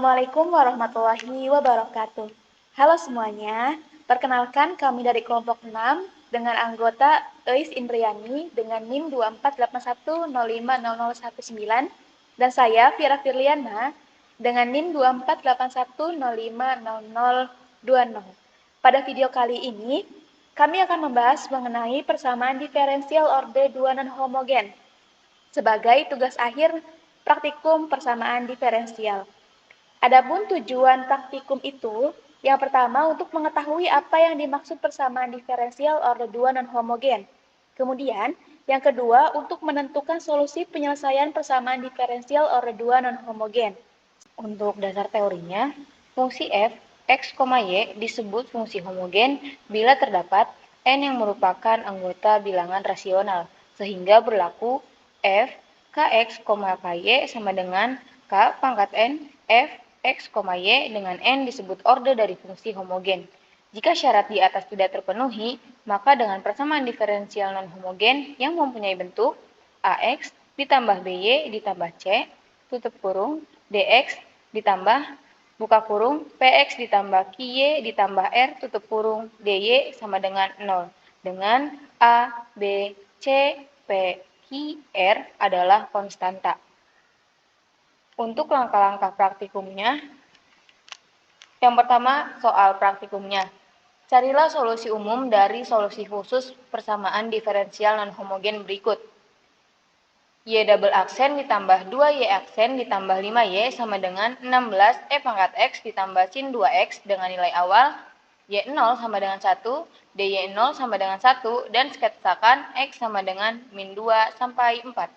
Assalamualaikum warahmatullahi wabarakatuh. Halo semuanya, perkenalkan kami dari kelompok 6 dengan anggota Eis Indriani dengan NIM 2481050019 dan saya Vira Firliana dengan NIM 2481050020. Pada video kali ini, kami akan membahas mengenai persamaan diferensial orde 2 non-homogen sebagai tugas akhir praktikum persamaan diferensial. Adapun tujuan praktikum itu, yang pertama untuk mengetahui apa yang dimaksud persamaan diferensial orde 2 non-homogen. Kemudian, yang kedua untuk menentukan solusi penyelesaian persamaan diferensial orde 2 non-homogen. Untuk dasar teorinya, fungsi f, x, y disebut fungsi homogen bila terdapat n yang merupakan anggota bilangan rasional, sehingga berlaku f, kx, ky sama dengan k pangkat n, f, x, y dengan n disebut orde dari fungsi homogen. Jika syarat di atas tidak terpenuhi, maka dengan persamaan diferensial non-homogen yang mempunyai bentuk ax ditambah by ditambah c, tutup kurung, dx ditambah buka kurung, px ditambah ky ditambah r tutup kurung, dy sama dengan 0. Dengan a, b, c, p, q, r adalah konstanta. Untuk langkah-langkah praktikumnya, yang pertama soal praktikumnya. Carilah solusi umum dari solusi khusus persamaan diferensial non-homogen berikut. Y double aksen ditambah 2Y aksen ditambah 5Y sama dengan 16 E pangkat X ditambah sin 2X dengan nilai awal Y0 sama dengan 1, DY0 sama dengan 1, dan sketsakan X sama dengan min 2 sampai 4.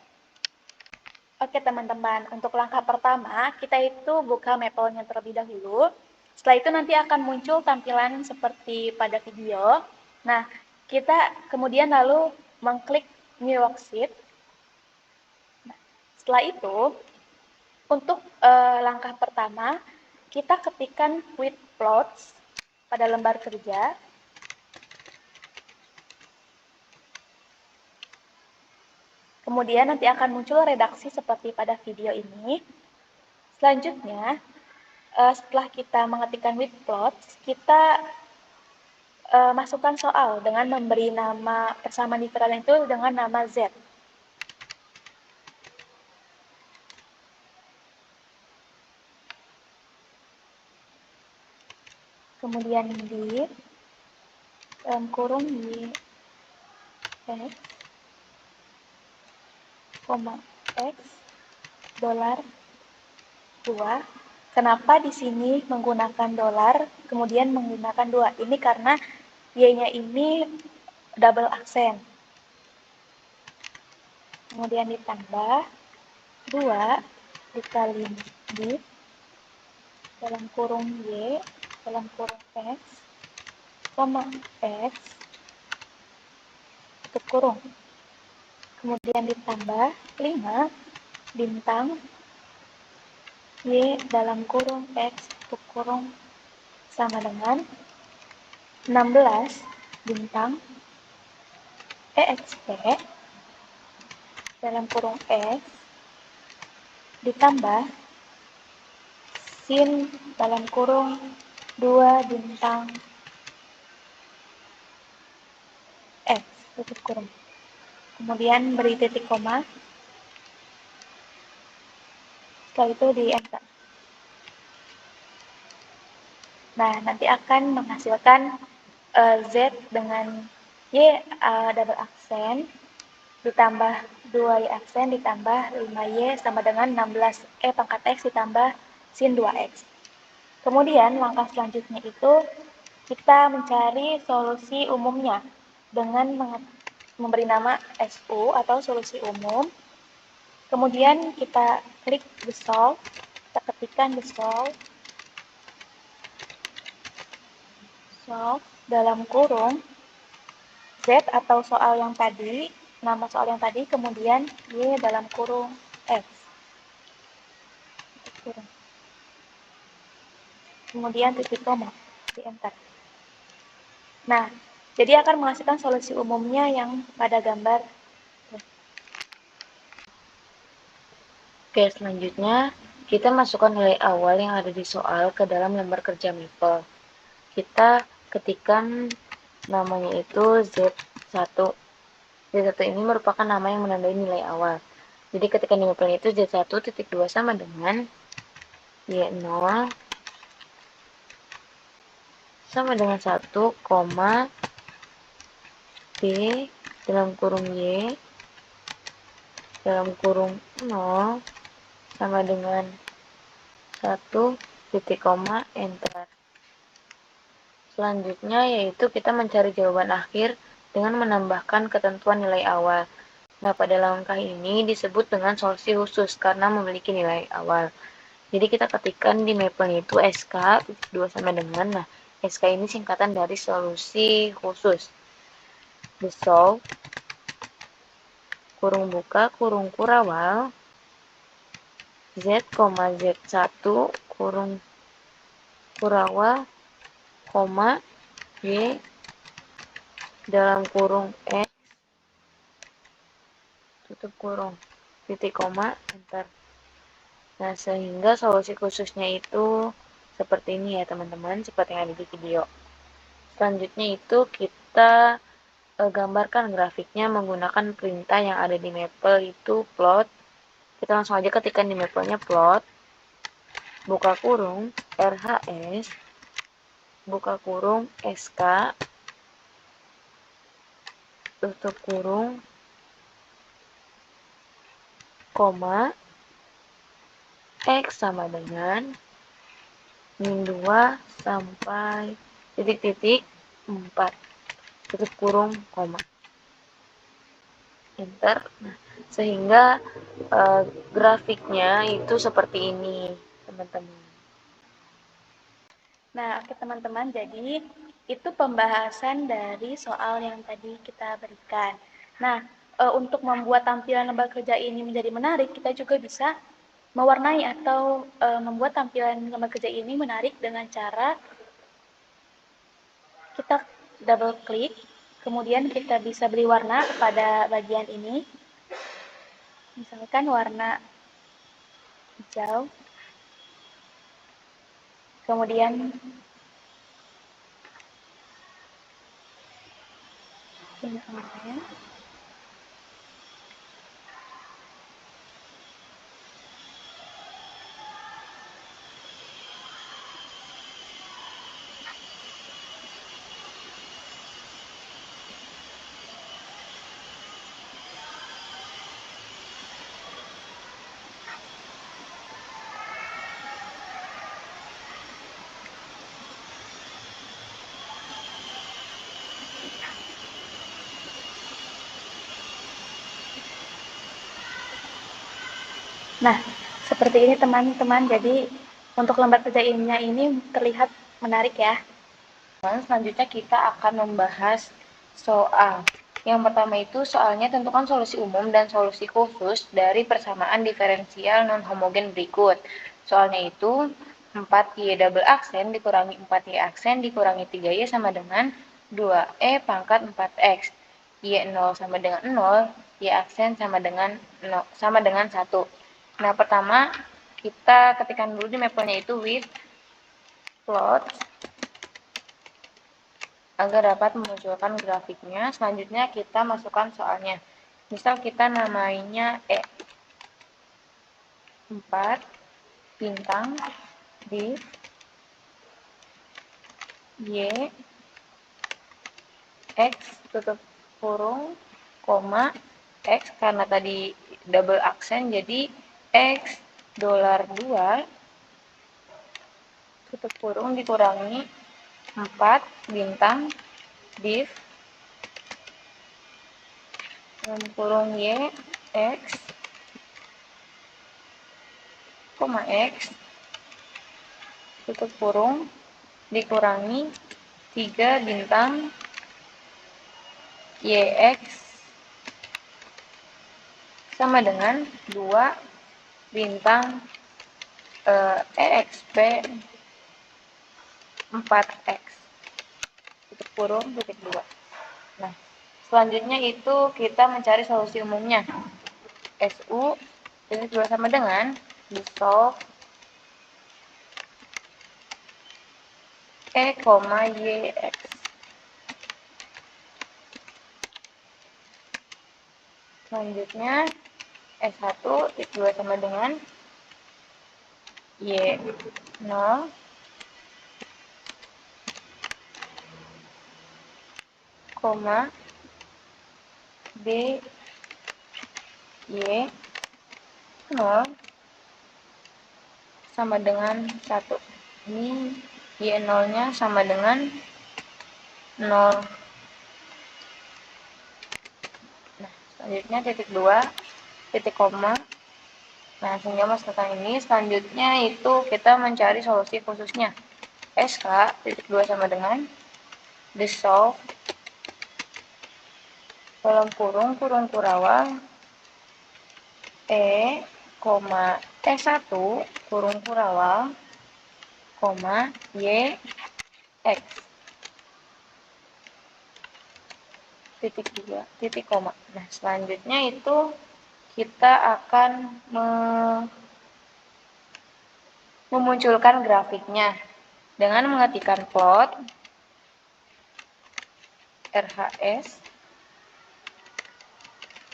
Oke teman-teman, untuk langkah pertama, kita itu buka Maple-nya terlebih dahulu. Setelah itu nanti akan muncul tampilan seperti pada video. Nah, kita kemudian lalu mengklik New Worksheet. Nah, setelah itu, untuk langkah pertama, kita ketikkan with plots pada lembar kerja. Kemudian nanti akan muncul redaksi seperti pada video ini. Selanjutnya, setelah kita mengetikkan with plots, kita masukkan soal dengan memberi nama persamaan diferensial itu dengan nama Z. Kemudian di dalam kurung Y X, X dolar 2. Kenapa di sini menggunakan dolar, kemudian menggunakan 2? Ini karena Y-nya ini double aksen. Kemudian ditambah 2 dikali di dalam kurung Y, dalam kurung X, X, tutup kurung. Kemudian ditambah 5 bintang Y dalam kurung X tutup kurung sama dengan 16 bintang EXP dalam kurung X ditambah sin dalam kurung 2 bintang X tutup kurung. Kemudian beri titik koma. Setelah itu di enter. Nah, nanti akan menghasilkan Z dengan Y double aksen ditambah 2Y aksen ditambah 5Y sama dengan 16 E pangkat X ditambah sin 2X. Kemudian langkah selanjutnya itu kita mencari solusi umumnya dengan memberi nama SU atau solusi umum. Kemudian kita klik the solve, kita ketikkan the solve dalam kurung Z atau soal yang tadi, nama soal yang tadi, kemudian Y dalam kurung X. Kemudian titik koma, di enter. Nah, jadi akan menghasilkan solusi umumnya yang pada gambar. Oke, selanjutnya Kita masukkan nilai awal yang ada di soal ke dalam lembar kerja Maple. Kita ketikkan namanya itu Z1. Z1 ini merupakan nama yang menandai nilai awal. Jadi ketika di Maple itu Z1.2 sama dengan Y0 sama dengan 1, B dalam kurung Y dalam kurung 0 sama dengan 1 titik koma enter. Selanjutnya yaitu kita mencari jawaban akhir dengan menambahkan ketentuan nilai awal. Nah, pada langkah ini disebut dengan solusi khusus karena memiliki nilai awal. Jadi kita ketikkan di Maple itu SK 2 sama dengan, nah SK ini singkatan dari solusi khusus. The solve kurung buka kurung kurawal Z, Z1 kurung kurawal, Y dalam kurung X tutup kurung titik koma enter. Nah, sehingga solusi khususnya itu seperti ini ya teman-teman, seperti yang ada di video. Selanjutnya itu kita gambarkan grafiknya menggunakan perintah yang ada di Maple itu plot. Kita langsung aja ketikkan di Maple-nya plot buka kurung RHS buka kurung SK tutup kurung koma X sama dengan min 2 sampai titik-titik 4 tutup kurung koma enter. Nah, sehingga grafiknya itu seperti ini teman-teman. Nah, oke teman-teman, jadi itu pembahasan dari soal yang tadi kita berikan. Nah, untuk membuat tampilan lembar kerja ini menjadi menarik, kita juga bisa mewarnai atau membuat tampilan lembar kerja ini menarik dengan cara kita double klik, kemudian kita bisa beri warna kepada bagian ini. Misalkan warna hijau. Kemudian ini oranye. Nah, seperti ini teman-teman. Jadi untuk lembar kerja ilmiah ini terlihat menarik ya. Selanjutnya kita akan membahas soal. Yang pertama itu soalnya tentukan solusi umum dan solusi khusus dari persamaan diferensial non-homogen berikut. Soalnya itu 4Y double aksen dikurangi 4Y aksen dikurangi 3Y sama dengan 2E pangkat 4X. Y0 sama dengan 0, Y aksen sama dengan 1. Nah, pertama kita ketikkan dulu di Maple-nya itu with plot agar dapat memunculkan grafiknya. Selanjutnya kita masukkan soalnya. Misal kita namainya E. 4 bintang di Y X tutup kurung koma X karena tadi double aksen jadi X $2 tutup kurung dikurangi 4 bintang div dalam kurung Y X koma X tutup kurung dikurangi 3 bintang YX sama dengan 2 bintang EXP 4X tutup kurung titik 2. Nah, selanjutnya itu kita mencari solusi umumnya. SU ini juga sama dengan di solve E, Y, X. Selanjutnya S1 titik 2 sama dengan Y0 koma B Y0 sama dengan 1. Ini Y0-nya sama dengan 0. Nah, selanjutnya titik 2, titik koma. Nah, sehingga masukkan ini. Selanjutnya itu kita mencari solusi khususnya. SK titik 2 sama dengan dissolve dalam kurung kurawal E, S1 kurung kurawal, Y, X. Titik 2, titik koma. Nah, selanjutnya itu kita akan memunculkan grafiknya dengan mengetikkan plot RHS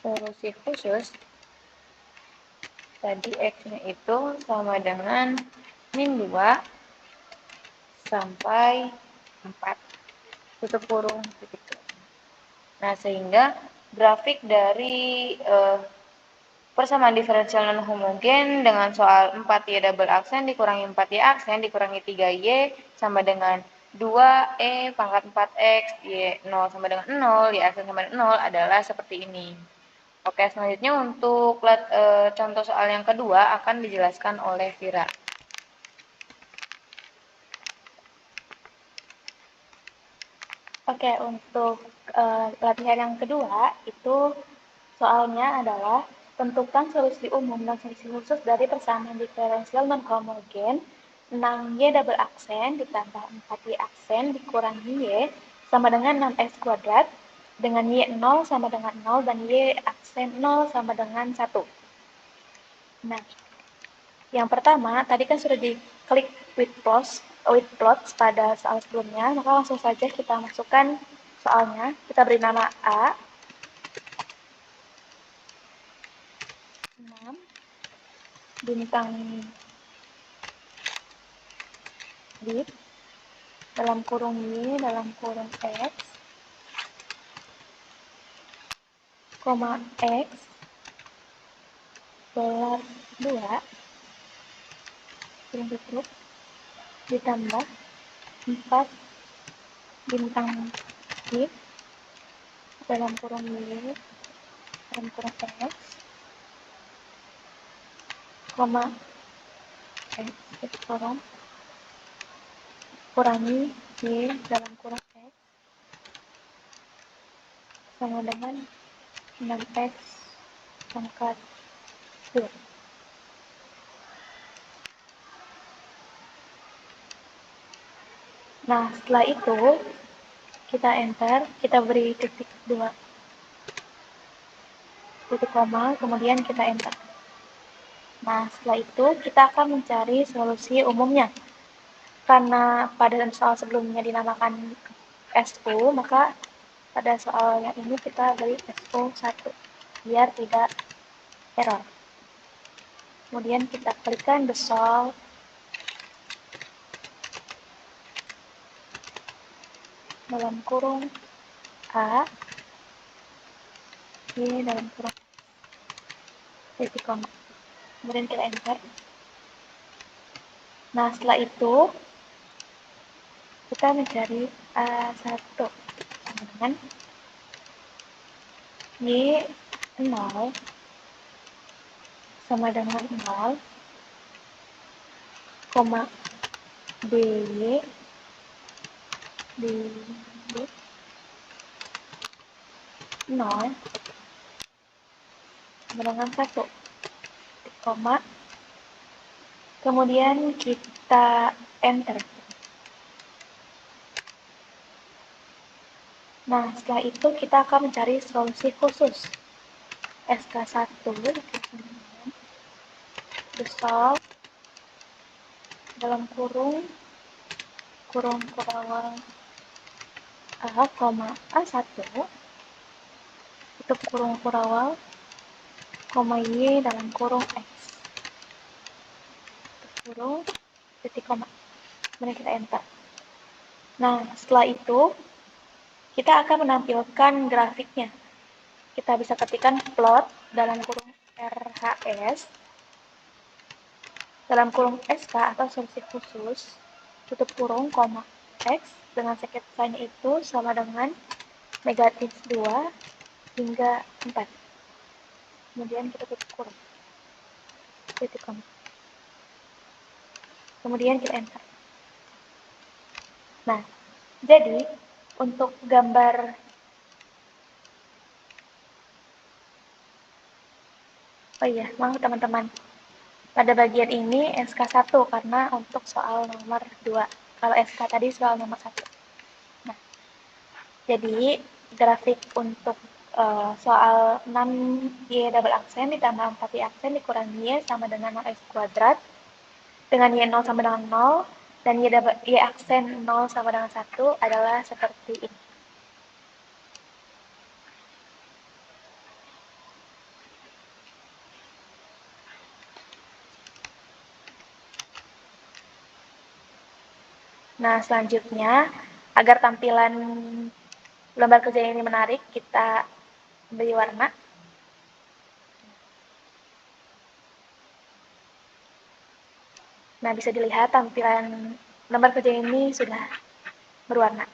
solusi khusus. Tadi X-nya itu sama dengan min 2 sampai 4 tutup kurung titik. Nah, sehingga grafik dari persamaan diferensial non homogen dengan soal 4Y double aksen dikurangi 4Y aksen dikurangi 3Y sama dengan 2E pangkat 4X, Y0 sama dengan 0, Y aksen sama dengan 0 adalah seperti ini. Oke, selanjutnya untuk contoh soal yang kedua akan dijelaskan oleh Vira. Oke, untuk latihan yang kedua itu soalnya adalah tentukan solusi umum dan solusi khusus dari persamaan diferensial non homogen 6Y double aksen ditambah 4Y aksen dikurangi Y sama dengan 6X kuadrat dengan Y0 sama dengan 0 dan Y aksen 0 sama dengan 1. Nah, yang pertama tadi kan sudah diklik with plots pada soal sebelumnya, maka langsung saja kita masukkan soalnya. Kita beri nama A, 6, bintang bit, dalam kurung Y, dalam kurung X, koma X, dolar 2, kurung tutup, ditambah 4 bintang bit, dalam kurung Y, dalam kurung X, koma X, titik kurung, kurangi Y dalam kurung X sama dengan 6X pangkat 2. Nah, setelah itu kita enter, kita beri titik 2, titik koma, kemudian kita enter. Nah, setelah itu kita akan mencari solusi umumnya. Karena pada soal sebelumnya dinamakan SU, maka pada soal yang ini kita beri SU1 biar tidak error. Kemudian kita klikkan the solve dalam kurung A, Y dalam kurung titik koma. Kemudian kita enter. Nah, setelah itu kita mencari A1 sama dengan Y0 sama dengan 0, koma BY di 0 sama dengan 1, koma, kemudian kita enter. Nah, setelah itu kita akan mencari solusi khusus. SK1 dissolve dalam kurung kurung kurawal A, koma A1 tutup kurung kurawal, koma Y dalam kurung X. Tutup kurung, titik koma. Kemudian kita enter. Nah, setelah itu, kita akan menampilkan grafiknya. Kita bisa ketikkan plot dalam kurung RHS, dalam kurung SK atau solusi khusus, tutup kurung, koma X, dengan second sign itu sama dengan negatif 2 hingga 4. Kemudian kita tutup kurung. Titik koma. Kemudian kita enter. Nah, jadi untuk gambar maaf teman-teman. Pada bagian ini SK1 karena untuk soal nomor 2. Kalau SK tadi soal nomor 1. Nah, jadi grafik untuk soal 6Y double aksen ditambah 4Y aksen dikurangi Y sama dengan 0X kuadrat. Dengan Y0 sama dengan 0 dan Y aksen 0 sama dengan 1 adalah seperti ini. Nah, selanjutnya, agar tampilan lembar kerja ini menarik, kita beri warna. Nah, bisa dilihat tampilan lembar kerja ini sudah berwarna.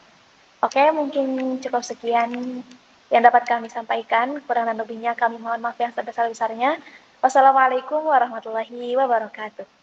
Oke, mungkin cukup sekian yang dapat kami sampaikan. Kurang dan lebihnya kami mohon maaf yang sebesar-besarnya. Wassalamualaikum warahmatullahi wabarakatuh.